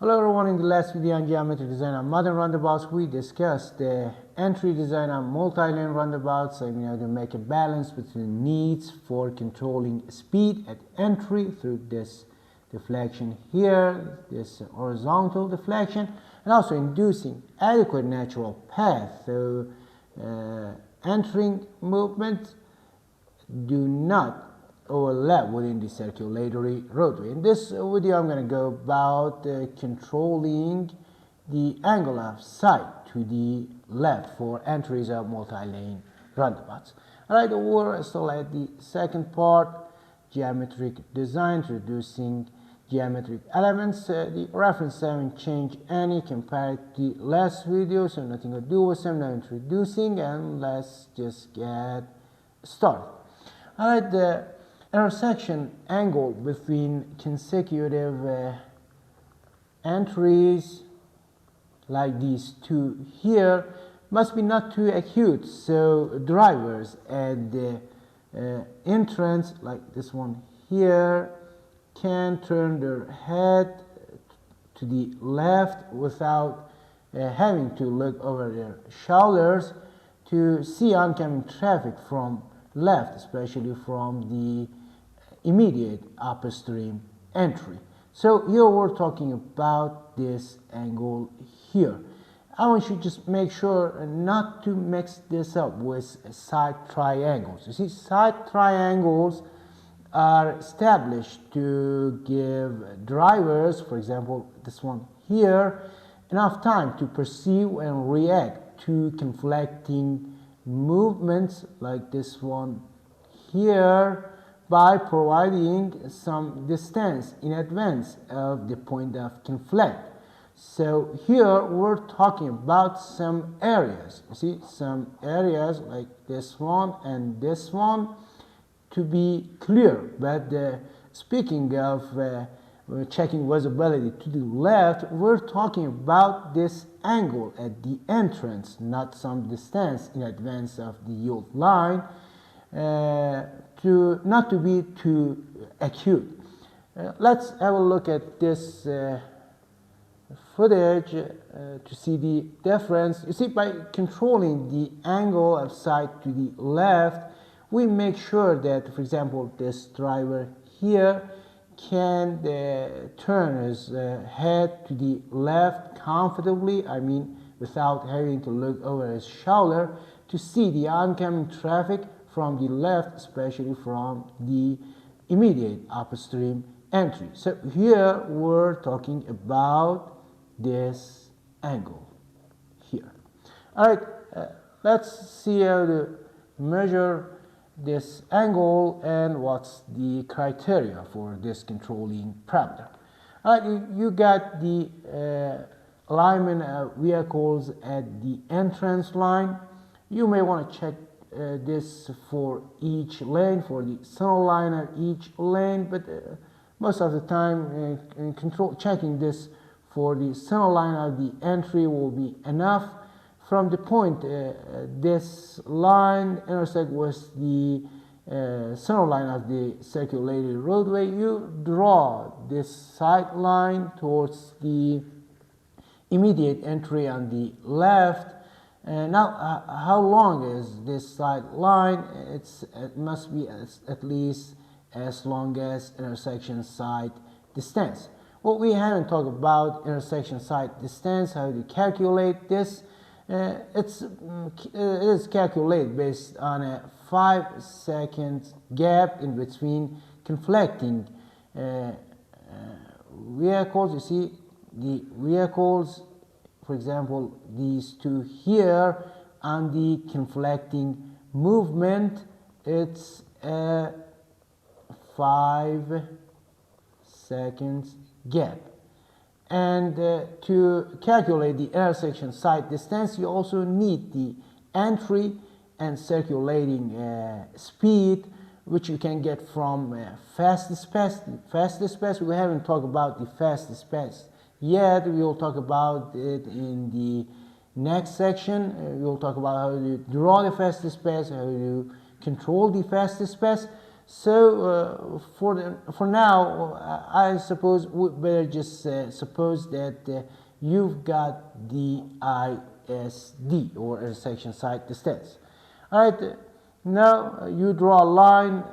Hello everyone, in the last video on geometric design on modern roundabouts, we discussed the entry design on multi-lane roundabouts. So we have to make a balance between needs for controlling speed at entry through this deflection here, this horizontal deflection, and also inducing adequate natural path. So entering movement do not overlap within the circulatory roadway. In this video, I'm going to go about controlling the angle of sight to the left for entries of multi-lane roundabouts. Alright, we're still at the second part, geometric design, introducing geometric elements. The reference haven't changed any compared to the last video, so nothing to do with them. Now introducing, and let's just get started. Alright, the intersection angle between consecutive entries like these two here must be not too acute, so drivers at the entrance like this one here can turn their head to the left without having to look over their shoulders to see oncoming traffic from left, especially from the immediate upstream entry. So here we're talking about this angle here. I want you to just make sure not to mix this up with side triangles. You see, side triangles are established to give drivers, for example this one here, enough time to perceive and react to conflicting movements like this one here by providing some distance in advance of the point of conflict. So here we're talking about some areas. You see, some areas like this one and this one to be clear. But speaking of checking visibility to the left, we're talking about this angle at the entrance, not some distance in advance of the yield line, not to be too acute. Let's have a look at this footage to see the difference. You see, by controlling the angle of sight to the left, we make sure that, for example, this driver here can turn his head to the left comfortably, I mean without having to look over his shoulder to see the oncoming traffic from the left, especially from the immediate upstream entry. So here we're talking about this angle here. Alright, let's see how to measure this angle and what's the criteria for this controlling parameter. Alright, you got the alignment of vehicles at the entrance line. You may want to check this for each lane, for the center line of each lane, but most of the time checking this for the center line of the entry will be enough. From the point this line intersects with the center line of the circulated roadway, you draw this side line towards the immediate entry on the left. Now, how long is this side line? It must be at least as long as intersection side distance. Well, we haven't talked about intersection side distance, how to calculate this. It is calculated based on a 5-second gap in between conflicting vehicles. You see, the vehicles, for example, these two here, on the conflicting movement, it's a 5 seconds gap. And to calculate the intersection side distance, you also need the entry and circulating speed, which you can get from fastest pass. We haven't talked about the fastest pass yet. We will talk about it in the next section. We will talk about how to draw the fastest pass, how to control the fastest pass. So for now, I suppose we better just suppose that you've got the ISD, or intersection side distance. All right, now you draw a line.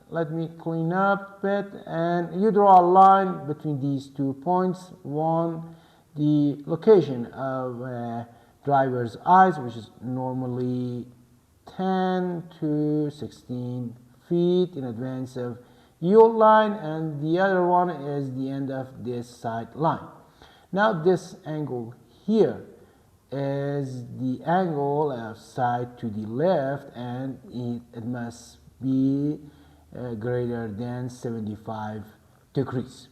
Let me clean up it, and you draw a line between these 2 points. One, the location of driver's eyes, which is normally 10 to 16 feet in advance of your line, and the other one is the end of this side line. Now this angle here is the angle of side to the left, and it must be greater than 75 degrees.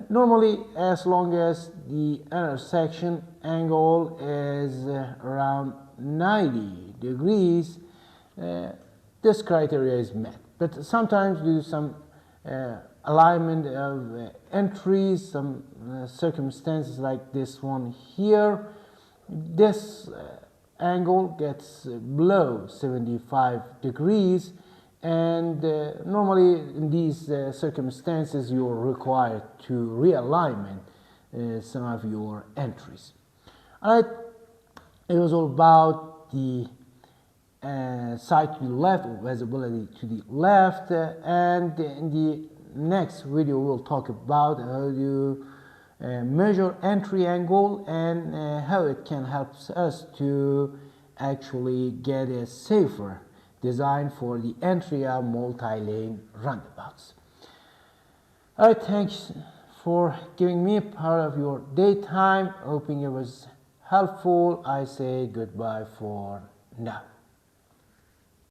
Normally, as long as the intersection angle is around 90 degrees, this criteria is met. But sometimes due to some alignment of entries, some circumstances like this one here, this angle gets below 75 degrees, and normally in these circumstances you're required to realignment some of your entries. All right, it was all about the side to the left, or visibility to the left, and in the next video we'll talk about how to measure entry angle and how it can help us to actually get a safer design for the entry of multi-lane roundabouts. All right, thanks for giving me a part of your daytime. Hoping it was helpful. I say goodbye for now.